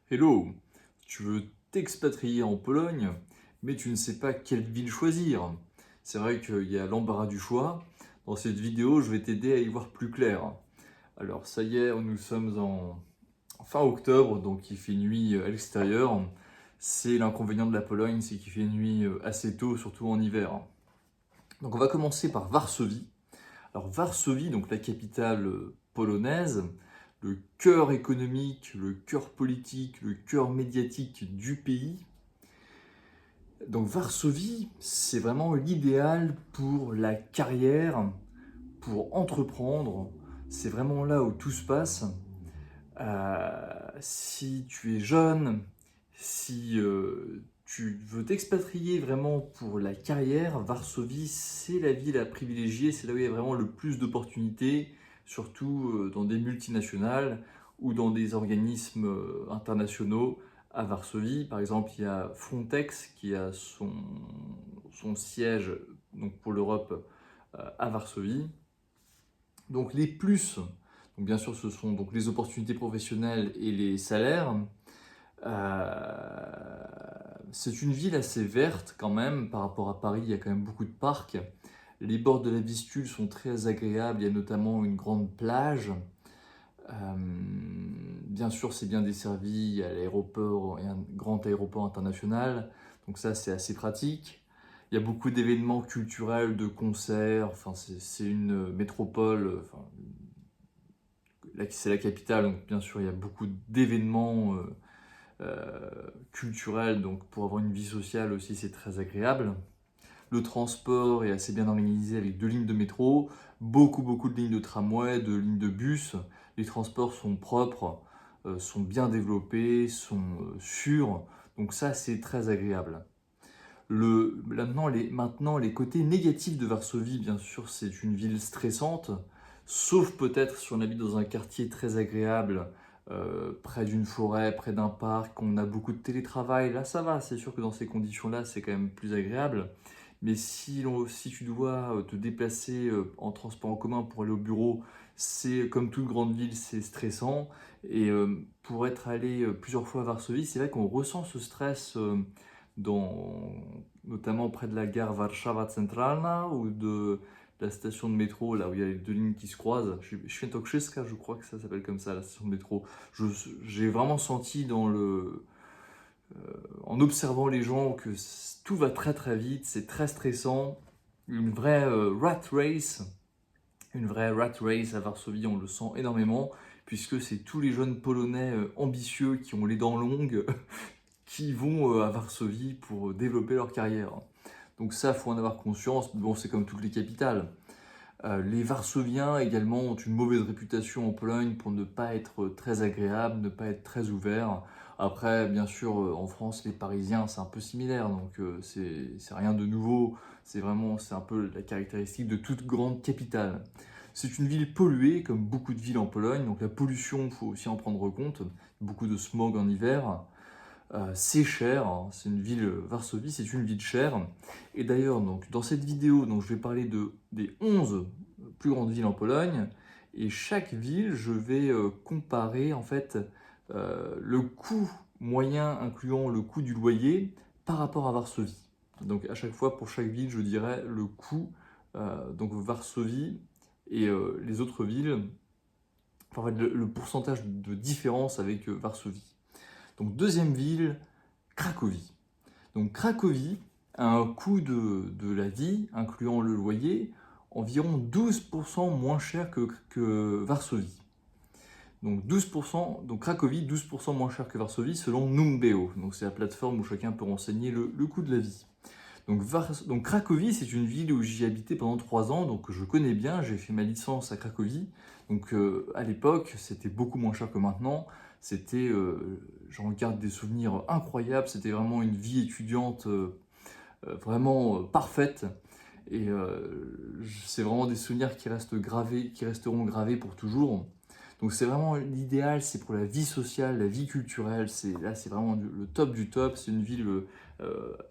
Hello, tu veux t'expatrier en Pologne, mais tu ne sais pas quelle ville choisir. C'est vrai qu'il y a l'embarras du choix. Dans cette vidéo, je vais t'aider à y voir plus clair. Alors ça y est, nous sommes en fin octobre, donc il fait nuit à l'extérieur. C'est l'inconvénient de la Pologne, c'est qu'il fait nuit assez tôt, surtout en hiver. Donc on va commencer par Varsovie. Alors Varsovie, donc la capitale polonaise, le cœur économique, le cœur politique, le cœur médiatique du pays. Donc Varsovie, c'est vraiment l'idéal pour la carrière, pour entreprendre. C'est vraiment là où tout se passe. Si tu es jeune, si tu veux t'expatrier vraiment pour la carrière, Varsovie, c'est la ville à privilégier. C'est là où il y a vraiment le plus d'opportunités, surtout dans des multinationales ou dans des organismes internationaux. À Varsovie, par exemple, il y a Frontex qui a son siège donc pour l'Europe à Varsovie. Donc les plus, donc bien sûr, ce sont donc les opportunités professionnelles et les salaires. C'est une ville assez verte quand même par rapport à Paris. Il y a quand même beaucoup de parcs. Les bords de la Vistule sont très agréables. Il y a notamment une grande plage. Bien sûr, c'est bien desservi à l'aéroport et un grand aéroport international. Donc ça, c'est assez pratique. Il y a beaucoup d'événements culturels, de concerts. Enfin, c'est une métropole. Enfin, c'est la capitale, donc bien sûr, il y a beaucoup d'événements culturels. Donc pour avoir une vie sociale aussi, c'est très agréable. Le transport est assez bien organisé avec 2 lignes de métro, beaucoup de lignes de tramway, de lignes de bus. Les transports sont propres, sont bien développés, sont sûrs. Donc ça, c'est très agréable. Maintenant, les côtés négatifs de Varsovie, bien sûr, c'est une ville stressante, sauf peut-être si on habite dans un quartier très agréable, près d'une forêt, près d'un parc, on a beaucoup de télétravail. Là, ça va, c'est sûr que dans ces conditions-là, c'est quand même plus agréable. Mais si tu dois te déplacer en transport en commun pour aller au bureau, c'est comme toute grande ville, c'est stressant. Et pour être allé plusieurs fois à Varsovie, c'est vrai qu'on ressent ce stress dans, notamment près de la gare Warszawa Centralna ou de la station de métro, là où il y a les 2 lignes qui se croisent. Świętokrzyska, je crois que ça s'appelle comme ça, la station de métro. J'ai vraiment senti en observant les gens que tout va très vite, c'est très stressant. Une vraie rat race à Varsovie, on le sent énormément, puisque c'est tous les jeunes Polonais ambitieux qui ont les dents longues qui vont à Varsovie pour développer leur carrière. Donc ça, il faut en avoir conscience. Bon, c'est comme toutes les capitales. Les Varsoviens également ont une mauvaise réputation en Pologne pour ne pas être très agréables, ne pas être très ouverts. Après, bien sûr, en France, les Parisiens, c'est un peu similaire, donc c'est rien de nouveau. C'est un peu la caractéristique de toute grande capitale. C'est une ville polluée, comme beaucoup de villes en Pologne, donc la pollution, il faut aussi en prendre compte. Beaucoup de smog en hiver. C'est cher, hein. C'est une ville, Varsovie, c'est une ville chère. Et d'ailleurs, donc, dans cette vidéo, donc, je vais parler des 11 plus grandes villes en Pologne. Et chaque ville, je vais comparer en fait le coût moyen, incluant le coût du loyer, par rapport à Varsovie. Donc à chaque fois, pour chaque ville, je dirais le coût, donc Varsovie et les autres villes, enfin, en fait, le pourcentage de différence avec Varsovie. Donc deuxième ville, Cracovie. Donc Cracovie a un coût de la vie, incluant le loyer, environ 12% moins cher que Varsovie. Donc 12%, donc Cracovie 12% moins cher que Varsovie selon Numbeo. Donc c'est la plateforme où chacun peut renseigner le coût de la vie. Donc Cracovie, c'est une ville où j'y habitais pendant 3 ans, donc je connais bien, j'ai fait ma licence à Cracovie. Donc à l'époque, c'était beaucoup moins cher que maintenant. C'était, j'en garde des souvenirs incroyables, c'était vraiment une vie étudiante vraiment parfaite. Et c'est vraiment des souvenirs qui restent gravés, qui resteront gravés pour toujours. Donc c'est vraiment l'idéal, c'est pour la vie sociale, la vie culturelle. C'est vraiment le top du top. C'est une ville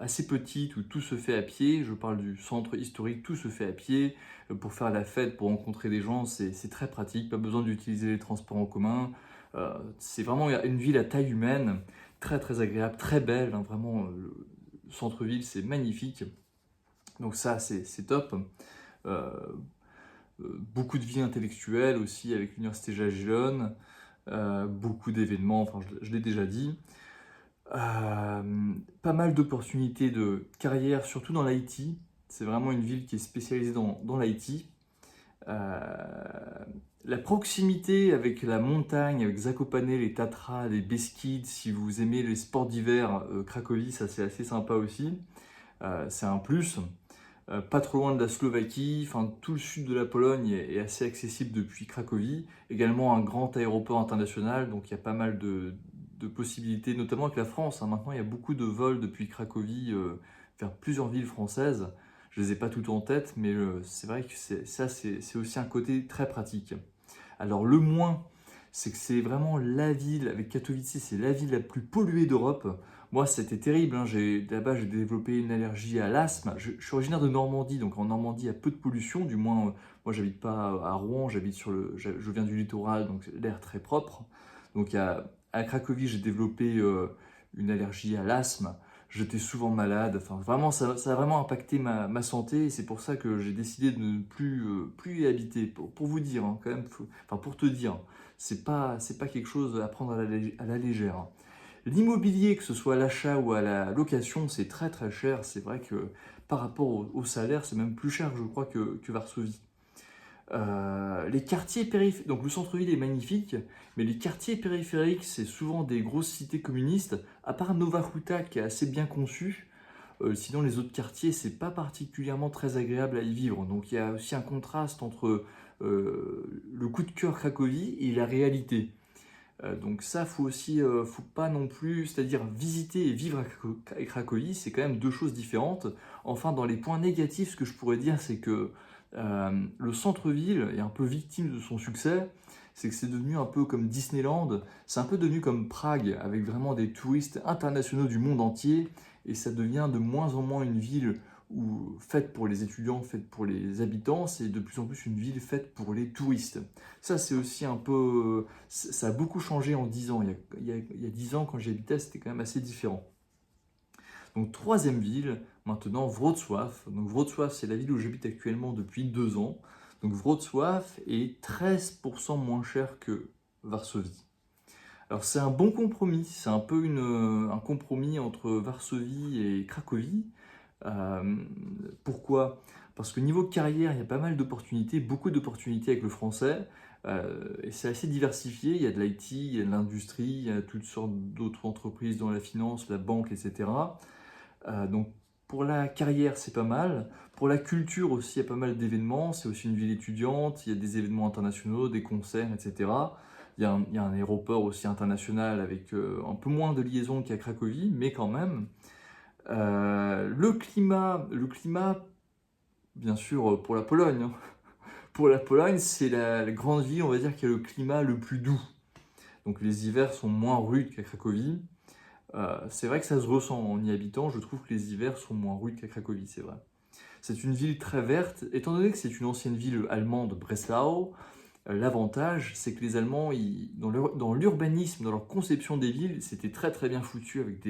assez petite où tout se fait à pied. Je parle du centre historique, tout se fait à pied. Pour faire la fête, pour rencontrer des gens, c'est très pratique. Pas besoin d'utiliser les transports en commun. C'est vraiment une ville à taille humaine, très très agréable, très belle, hein, vraiment, le centre-ville, c'est magnifique. Donc ça, c'est top. Euh, Beaucoup de vie intellectuelle aussi avec l'université Jagellonne, beaucoup d'événements, enfin je l'ai déjà dit. Pas mal d'opportunités de carrière, surtout dans l'IT. C'est vraiment une ville qui est spécialisée dans l'IT. Euh, la proximité avec la montagne, avec Zakopane, les Tatras, les Beskides, si vous aimez les sports d'hiver, Cracovie, ça c'est assez sympa aussi. C'est un plus. Pas trop loin de la Slovaquie, enfin tout le sud de la Pologne est assez accessible depuis Cracovie. Également un grand aéroport international, donc il y a pas mal de possibilités, notamment avec la France, hein. Maintenant il y a beaucoup de vols depuis Cracovie vers plusieurs villes françaises. Je les ai pas toutes en tête, mais c'est vrai que c'est aussi un côté très pratique. Alors le moins, c'est que c'est vraiment la ville, avec Katowice, c'est la ville la plus polluée d'Europe. Moi, c'était terrible, hein. Là-bas, j'ai développé une allergie à l'asthme. Je suis originaire de Normandie, donc en Normandie, il y a peu de pollution. Du moins, moi, j'habite pas à Rouen, je viens du littoral, donc l'air très propre. Donc à Cracovie, j'ai développé une allergie à l'asthme. J'étais souvent malade. Enfin, vraiment, ça a vraiment impacté ma santé. Et c'est pour ça que j'ai décidé de ne plus y habiter. Pour vous dire, hein, quand même, enfin, pour te dire, c'est pas quelque chose à prendre à la légère, hein. L'immobilier, que ce soit à l'achat ou à la location, c'est très très cher. C'est vrai que par rapport au salaire, c'est même plus cher, je crois, que Varsovie. Les quartiers périphériques, donc le centre-ville est magnifique, mais les quartiers périphériques, c'est souvent des grosses cités communistes, à part Nova Huta qui est assez bien conçu. Sinon, les autres quartiers, c'est pas particulièrement très agréable à y vivre. Donc, il y a aussi un contraste entre le coup de cœur Cracovie et la réalité. Donc ça, faut pas non plus, c'est-à-dire visiter et vivre à Cracovie, c'est quand même deux choses différentes. Enfin, dans les points négatifs, ce que je pourrais dire, c'est que le centre-ville est un peu victime de son succès. C'est que c'est devenu un peu comme Disneyland, c'est un peu devenu comme Prague, avec vraiment des touristes internationaux du monde entier, et ça devient de moins en moins une ville faite pour les étudiants, faite pour les habitants, c'est de plus en plus une ville faite pour les touristes. Ça, c'est aussi un peu. Ça a beaucoup changé en 10 ans. Il y a 10 ans, quand j'y habitais, c'était quand même assez différent. Donc, troisième ville, maintenant, Wrocław. Donc, Wrocław, c'est la ville où j'habite actuellement depuis 2 ans. Donc, Wrocław est 13% moins cher que Varsovie. Alors, c'est un bon compromis. C'est un peu un compromis entre Varsovie et Cracovie. Euh, Pourquoi? Parce que niveau carrière, il y a pas mal d'opportunités, beaucoup d'opportunités avec le français, et c'est assez diversifié. Il y a de l'IT, il y a de l'industrie, il y a toutes sortes d'autres entreprises dans la finance, la banque, etc. Donc pour la carrière, c'est pas mal. Pour la culture aussi, il y a pas mal d'événements. C'est aussi une ville étudiante, il y a des événements internationaux, des concerts, etc. Il y a un aéroport aussi international avec un peu moins de liaisons qu'à Cracovie, mais quand même. Le climat, bien sûr, pour la Pologne, hein. Pour la Pologne, c'est la grande ville, on va dire, qui a le climat le plus doux. Donc les hivers sont moins rudes qu'à Cracovie. C'est vrai que ça se ressent en y habitant. Je trouve que les hivers sont moins rudes qu'à Cracovie, c'est vrai. C'est une ville très verte. Étant donné que c'est une ancienne ville allemande, Breslau, l'avantage, c'est que les Allemands, dans l'urbanisme, dans leur conception des villes, c'était très très bien foutu avec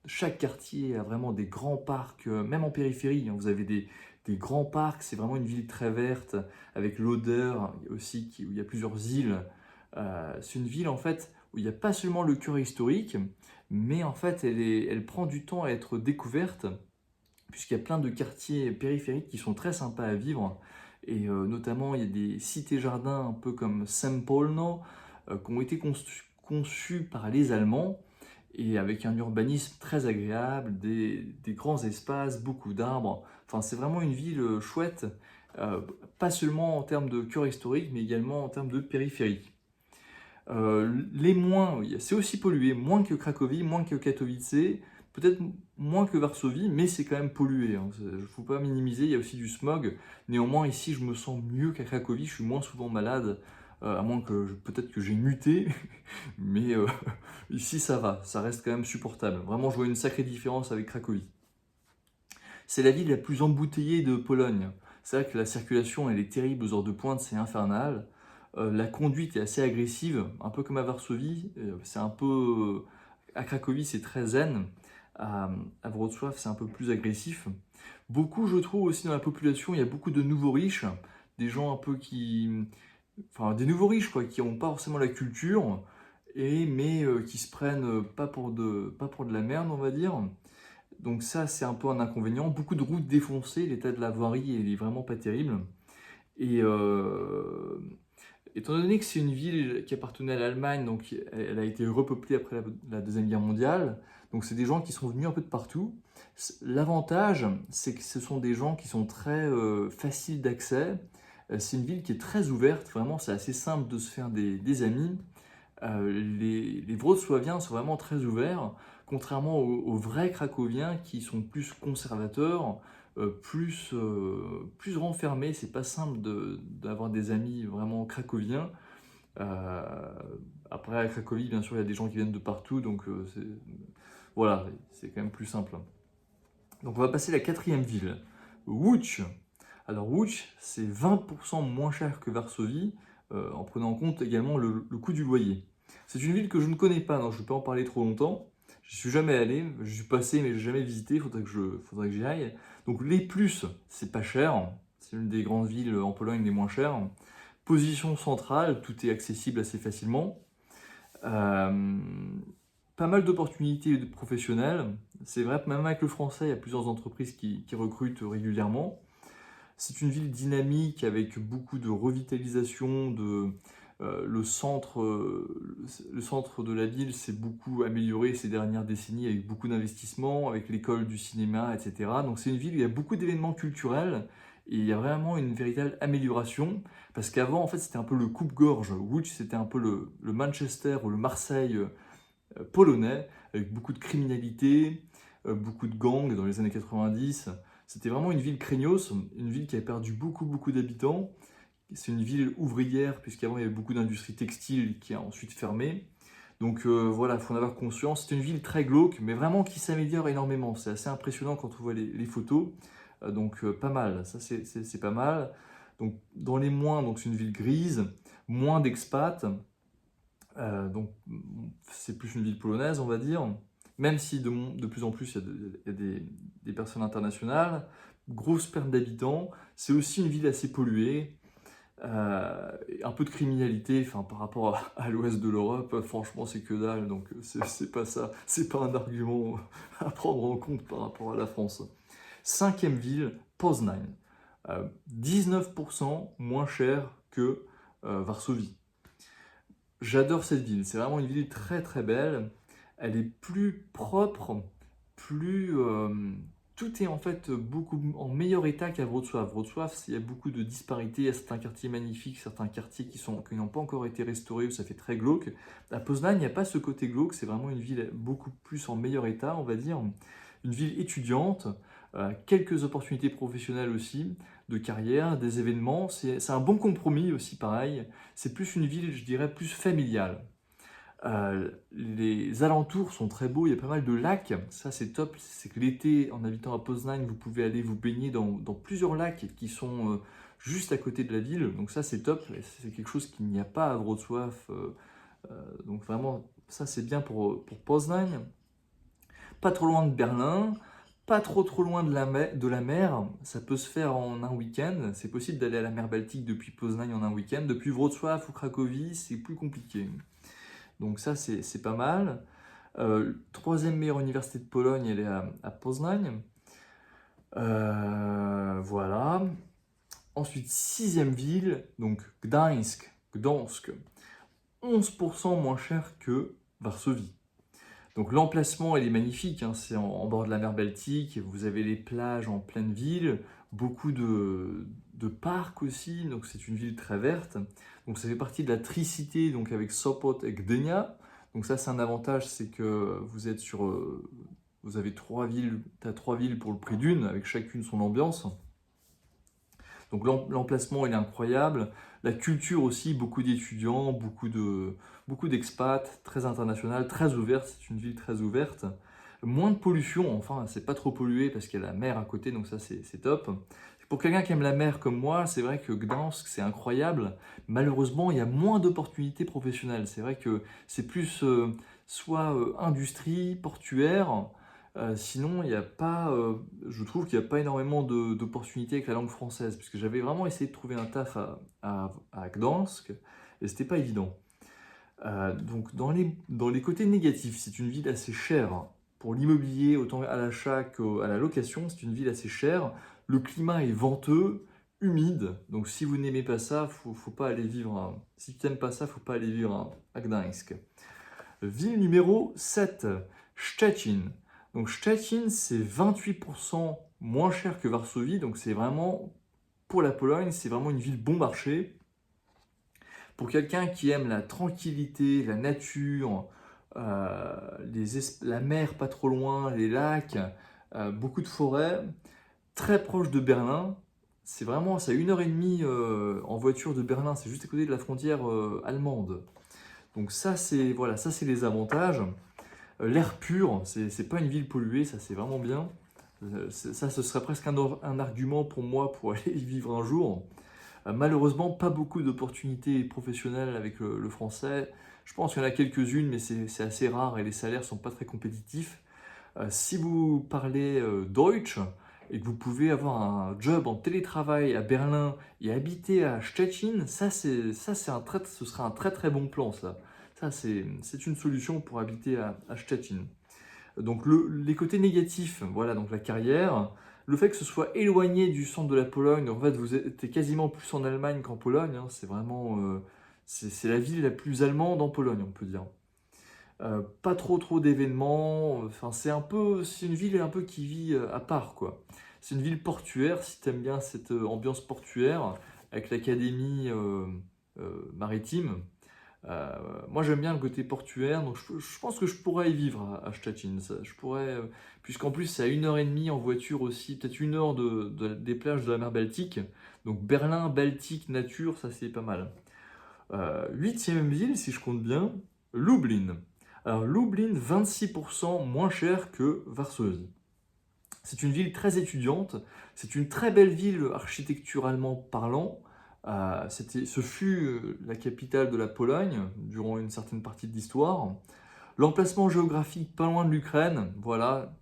chaque quartier a vraiment des grands parcs, même en périphérie, hein, vous avez des grands parcs, c'est vraiment une ville très verte, avec l'odeur aussi, où il y a plusieurs îles. C'est une ville en fait où il n'y a pas seulement le cœur historique, mais en fait elle prend du temps à être découverte, puisqu'il y a plein de quartiers périphériques qui sont très sympas à vivre. Et notamment, il y a des cités-jardins un peu comme Sempolno, qui ont été conçus par les Allemands, et avec un urbanisme très agréable, des grands espaces, beaucoup d'arbres. Enfin, c'est vraiment une ville chouette, pas seulement en termes de cœur historique, mais également en termes de périphérie. Les moins, oui, c'est aussi pollué, moins que Cracovie, moins que Katowice, peut-être moins que Varsovie, mais c'est quand même pollué, hein. Il ne faut pas minimiser, il y a aussi du smog. Néanmoins, ici, je me sens mieux qu'à Cracovie, je suis moins souvent malade, à moins que peut-être que j'ai muté, mais ici ça va, ça reste quand même supportable. Vraiment, je vois une sacrée différence avec Cracovie. C'est la ville la plus embouteillée de Pologne. C'est vrai que la circulation, elle est terrible aux heures de pointe, c'est infernal. La conduite est assez agressive, un peu comme à Varsovie. C'est un peu, à Cracovie, c'est très zen. À Wrocław, c'est un peu plus agressif. Beaucoup, je trouve aussi dans la population, il y a beaucoup de nouveaux riches, des gens un peu enfin des nouveaux riches quoi, qui n'ont pas forcément la culture, mais qui se prennent pas pour de la merde, on va dire. Donc ça, c'est un peu un inconvénient. Beaucoup de routes défoncées, l'état de la voirie, il est vraiment pas terrible. Et étant donné que c'est une ville qui appartenait à l'Allemagne, donc elle a été repeuplée après la Deuxième Guerre mondiale, donc c'est des gens qui sont venus un peu de partout. L'avantage, c'est que ce sont des gens qui sont très faciles d'accès. C'est une ville qui est très ouverte, vraiment c'est assez simple de se faire des amis. Les Wrocławiens sont vraiment très ouverts, contrairement aux vrais Cracoviens qui sont plus conservateurs, plus renfermés. C'est pas simple d'avoir des amis vraiment cracoviens. Euh, Après, à Cracovie, bien sûr, il y a des gens qui viennent de partout, donc voilà, c'est quand même plus simple. Donc on va passer à la quatrième ville, Łódź. Alors Łódź, c'est 20% moins cher que Varsovie, en prenant en compte également le coût du loyer. C'est une ville que je ne connais pas, donc je ne vais pas en parler trop longtemps. Je suis jamais allé, je suis passé mais je n'ai jamais visité, faudrait que j'y aille. Donc les plus, c'est pas cher, c'est une des grandes villes en Pologne les moins chères. Position centrale, tout est accessible assez facilement. Euh, Pas mal d'opportunités professionnelles. C'est vrai, même avec le français, il y a plusieurs entreprises qui recrutent régulièrement. C'est une ville dynamique avec beaucoup de revitalisation, le centre de la ville s'est beaucoup amélioré ces dernières décennies avec beaucoup d'investissements, avec l'école du cinéma, etc. Donc c'est une ville où il y a beaucoup d'événements culturels et il y a vraiment une véritable amélioration parce qu'avant en fait c'était un peu le coupe-gorge. Łódź c'était un peu le Manchester ou le Marseille polonais avec beaucoup de criminalité, beaucoup de gangs dans les années 90. C'était vraiment une ville craignos, une ville qui a perdu beaucoup d'habitants. C'est une ville ouvrière, puisqu'avant il y avait beaucoup d'industries textiles qui a ensuite fermé. Donc voilà, il faut en avoir conscience. C'est une ville très glauque, mais vraiment qui s'améliore énormément. C'est assez impressionnant quand on voit les photos. Donc pas mal, ça c'est pas mal. Donc dans les moins, donc c'est une ville grise, moins d'expats. Donc c'est plus une ville polonaise, on va dire. Même si de plus en plus il y a des personnes internationales. Grosse perte d'habitants. C'est aussi une ville assez polluée. Un peu de criminalité, enfin, par rapport à l'ouest de l'Europe, franchement, c'est que dalle, donc c'est pas ça, c'est pas un argument à prendre en compte par rapport à la France. Cinquième ville, Poznań, 19% moins cher que Varsovie. J'adore cette ville, c'est vraiment une ville très belle, elle est plus propre, plus... tout est en fait beaucoup en meilleur état qu'à Wrocław. Wrocław, il y a beaucoup de disparités, il y a certains quartiers magnifiques, certains quartiers qui n'ont pas encore été restaurés, où ça fait très glauque. À Poznań, il n'y a pas ce côté glauque, c'est vraiment une ville beaucoup plus en meilleur état, on va dire. Une ville étudiante, quelques opportunités professionnelles aussi, de carrière, des événements. C'est un bon compromis aussi, pareil. C'est plus une ville, je dirais, plus familiale. Les alentours sont très beaux, il y a pas mal de lacs, ça c'est top, c'est que l'été en habitant à Poznań vous pouvez aller vous baigner dans plusieurs lacs qui sont juste à côté de la ville, donc ça c'est top, c'est quelque chose qu'il n'y a pas à Wrocław, donc vraiment ça c'est bien pour Poznań. Pas trop loin de Berlin, pas trop loin de la mer, ça peut se faire en un week-end, c'est possible d'aller à la mer Baltique depuis Poznań en un week-end, depuis Wrocław ou Cracovie c'est plus compliqué. Donc ça, c'est pas mal. Troisième meilleure université de Pologne, elle est à Poznań. Voilà. Ensuite, sixième ville, donc Gdańsk, 11% moins cher que Varsovie. Donc l'emplacement, il est magnifique, hein, c'est en bord de la mer Baltique, vous avez les plages en pleine ville, beaucoup de parcs aussi, donc c'est une ville très verte. Donc ça fait partie de la tricité, donc avec Sopot et Gdynia. Donc ça c'est un avantage, c'est que vous êtes vous avez trois villes pour le prix d'une, avec chacune son ambiance. Donc l'emplacement il est incroyable, la culture aussi, beaucoup d'étudiants, beaucoup d'expats, très international, très ouverte, c'est une ville très ouverte. Moins de pollution, enfin c'est pas trop pollué parce qu'il y a la mer à côté, donc ça c'est top. Pour quelqu'un qui aime la mer comme moi, c'est vrai que Gdansk, c'est incroyable. Malheureusement, il y a moins d'opportunités professionnelles. C'est vrai que c'est plus soit industrie, portuaire. Sinon, il n'y a pas, je trouve qu'il n'y a pas énormément d'opportunités avec la langue française. Puisque j'avais vraiment essayé de trouver un taf à Gdansk et c'était pas évident. Donc, dans les côtés négatifs, c'est une ville assez chère pour l'immobilier, autant à l'achat qu'à la location. C'est une ville assez chère. Le climat est venteux, humide. Donc, si vous n'aimez pas ça, faut pas aller vivre. Si tu n'aimes pas ça, faut pas aller vivre à Gdańsk. Ville numéro 7, Szczecin. Donc, Szczecin, c'est 28% moins cher que Varsovie. Donc, c'est vraiment, pour la Pologne, c'est vraiment une ville bon marché. Pour quelqu'un qui aime la tranquillité, la nature, la mer pas trop loin, les lacs, beaucoup de forêts, très proche de Berlin. C'est vraiment, c'est à 1h30 en voiture de Berlin, c'est juste à côté de la frontière allemande. Donc ça, c'est voilà, ça c'est les avantages. L'air pur, c'est pas une ville polluée, ça c'est vraiment bien. Ça, ce serait presque un argument pour moi pour aller y vivre un jour. Malheureusement, pas beaucoup d'opportunités professionnelles avec le français. Je pense qu'il y en a quelques-unes, mais c'est assez rare et les salaires sont pas très compétitifs. Si vous parlez Deutsch et que vous pouvez avoir un job en télétravail à Berlin et habiter à Szczecin, ce sera un très très bon plan ça. Ça c'est une solution pour habiter à Szczecin. Donc les côtés négatifs, voilà, donc la carrière, le fait que ce soit éloigné du centre de la Pologne, donc en fait vous êtes quasiment plus en Allemagne qu'en Pologne, hein, c'est vraiment, c'est la ville la plus allemande en Pologne, on peut dire. Pas trop d'événements, enfin c'est une ville un peu qui vit à part quoi. C'est une ville portuaire, si tu aimes bien cette ambiance portuaire, avec l'académie maritime. Euh, Moi j'aime bien le côté portuaire, donc je pense que je pourrais y vivre à Szczecin. Je pourrais, puisqu'en plus c'est à 1h30 en voiture aussi, peut-être 1 heure des plages de la mer Baltique. Donc Berlin, Baltique, nature, ça c'est pas mal. Huitième ville, si je compte bien, Lublin. Alors Lublin, 26% moins cher que Varsovie. C'est une ville très étudiante, c'est une très belle ville architecturalement parlant. Ce fut la capitale de la Pologne durant une certaine partie de l'histoire. L'emplacement géographique pas loin de l'Ukraine, voilà.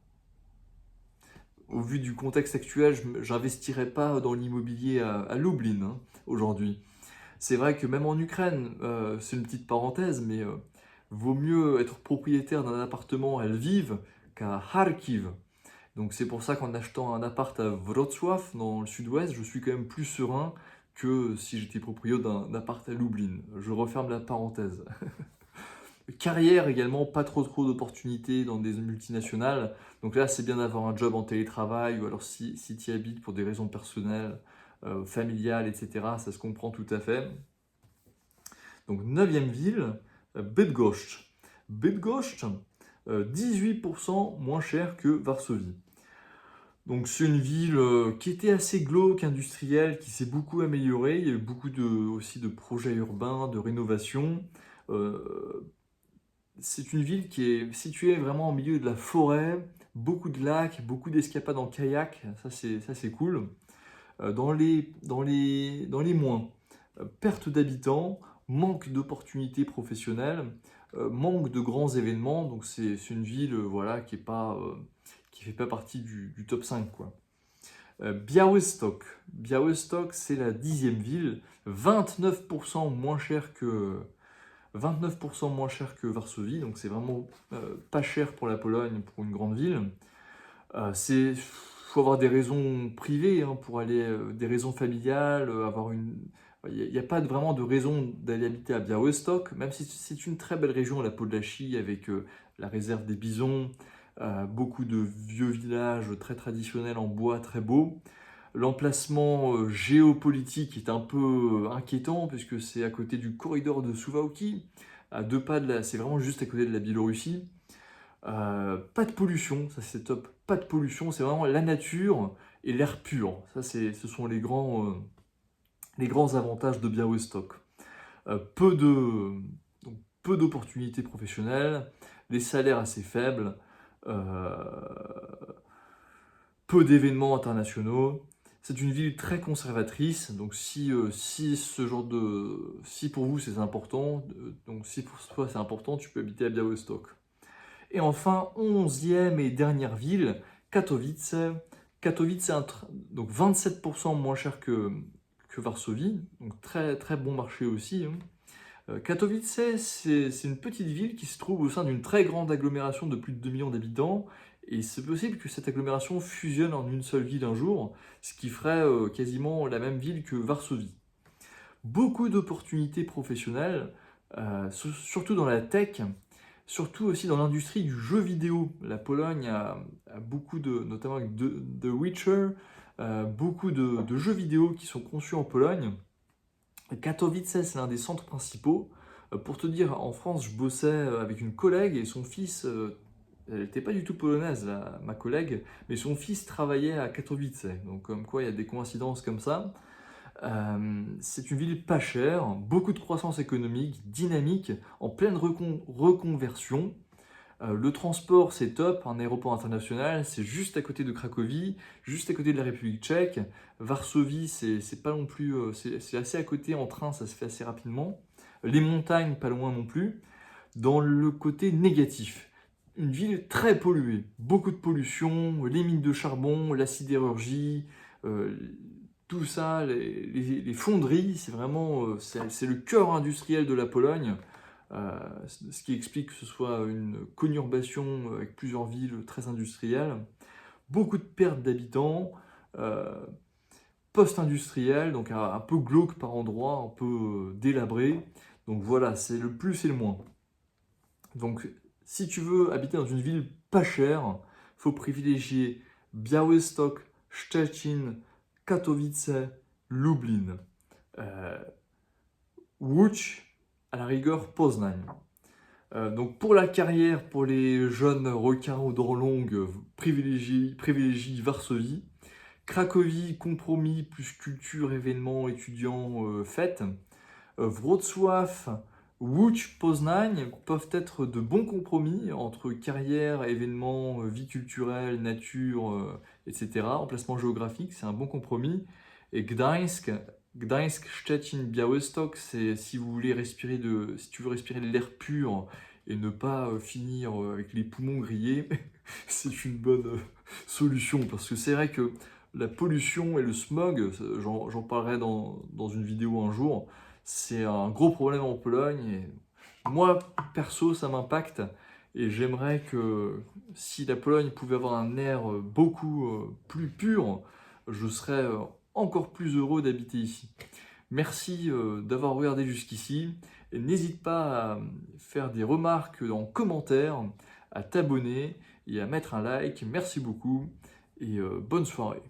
Au vu du contexte actuel, je n'investirais pas dans l'immobilier à Lublin hein, aujourd'hui. C'est vrai que même en Ukraine, c'est une petite parenthèse, mais vaut mieux être propriétaire d'un appartement à Lviv qu'à Kharkiv. Donc c'est pour ça qu'en achetant un appart à Wrocław, dans le sud-ouest, je suis quand même plus serein que si j'étais propriétaire d'un appart à Lublin. Je referme la parenthèse. Carrière également, pas trop d'opportunités dans des multinationales. Donc là, c'est bien d'avoir un job en télétravail ou alors si tu y habites pour des raisons personnelles, familiales, etc. Ça se comprend tout à fait. Donc neuvième ville, Bydgoszcz. Bydgoszcz, 18% moins cher que Varsovie. Donc c'est une ville qui était assez glauque, industrielle, qui s'est beaucoup améliorée. Il y a eu beaucoup aussi de projets urbains, de rénovation. C'est une ville qui est située vraiment au milieu de la forêt, beaucoup de lacs, beaucoup d'escapades en kayak, ça c'est cool. Dans les moins, perte d'habitants, manque d'opportunités professionnelles, manque de grands événements, donc c'est une ville voilà, qui fait pas partie du top 5 quoi. Białystok. Białystok, c'est la 10e ville, 29% moins cher que Varsovie, donc c'est vraiment pas cher pour la Pologne, pour une grande ville. Faut avoir des raisons privées hein, pour aller, des raisons familiales, il n'y a pas vraiment de raison d'aller habiter à Białystok, même si c'est une très belle région, la Podlachie, avec la réserve des bisons, beaucoup de vieux villages très traditionnels en bois, très beaux. L'emplacement géopolitique est un peu inquiétant puisque c'est à côté du corridor de Suwałki, à 2 pas c'est vraiment juste à côté de la Biélorussie. Pas de pollution, ça c'est top. Pas de pollution, c'est vraiment la nature et l'air pur. Ce sont les grands avantages de Białystok. Peu d'opportunités professionnelles, les salaires assez faibles, peu d'événements internationaux. C'est une ville très conservatrice, donc si pour vous c'est important, donc si pour toi c'est important, tu peux habiter à Białystok. Et enfin, 11e et dernière ville, Katowice. Katowice, c'est donc 27% moins cher que Varsovie, donc très, très bon marché aussi, hein. Katowice, c'est une petite ville qui se trouve au sein d'une très grande agglomération de plus de 2 millions d'habitants, et c'est possible que cette agglomération fusionne en une seule ville un jour, ce qui ferait quasiment la même ville que Varsovie. Beaucoup d'opportunités professionnelles, surtout dans la tech, surtout aussi dans l'industrie du jeu vidéo. La Pologne a beaucoup notamment avec The Witcher, beaucoup de jeux vidéo qui sont conçus en Pologne. Katowice, c'est l'un des centres principaux. Pour te dire, en France, je bossais avec une collègue et son fils, elle n'était pas du tout polonaise, ma collègue, mais son fils travaillait à Katowice. Donc, comme quoi, il y a des coïncidences comme ça. C'est une ville pas chère, beaucoup de croissance économique, dynamique, en pleine reconversion. Le transport, c'est top, un aéroport international, c'est juste à côté de Cracovie, juste à côté de la République tchèque. Varsovie, c'est pas non plus, c'est assez à côté en train, ça se fait assez rapidement. Les montagnes, pas loin non plus. Dans le côté négatif, une ville très polluée, beaucoup de pollution, les mines de charbon, la sidérurgie, tout ça, les fonderies, c'est vraiment, c'est le cœur industriel de la Pologne. Ce qui explique que ce soit une conurbation avec plusieurs villes très industrielles, beaucoup de pertes d'habitants, euh, post-industriel, donc un peu glauque par endroits, un peu délabré. Donc voilà, c'est le plus et le moins. Donc si tu veux habiter dans une ville pas chère, il faut privilégier Białystok, Szczecin, Katowice, Lublin. Łódź, à la rigueur Poznań. Donc pour la carrière, pour les jeunes requins aux dents longues, privilégie Varsovie. Cracovie, compromis, plus culture, événements, étudiants, fêtes. Wrocław, Łódź, Poznań peuvent être de bons compromis entre carrière, événements, vie culturelle, nature, etc. Emplacement géographique, c'est un bon compromis. Et Gdańsk, Szczecin, Białystok, c'est si vous voulez si tu veux respirer de l'air pur et ne pas finir avec les poumons grillés, c'est une bonne solution parce que c'est vrai que la pollution et le smog, j'en parlerai dans une vidéo un jour, c'est un gros problème en Pologne et moi, perso, ça m'impacte et j'aimerais que si la Pologne pouvait avoir un air beaucoup plus pur, je serais encore plus heureux d'habiter ici. Merci d'avoir regardé jusqu'ici et n'hésite pas à faire des remarques en commentaire, à t'abonner et à mettre un like. Merci beaucoup et bonne soirée.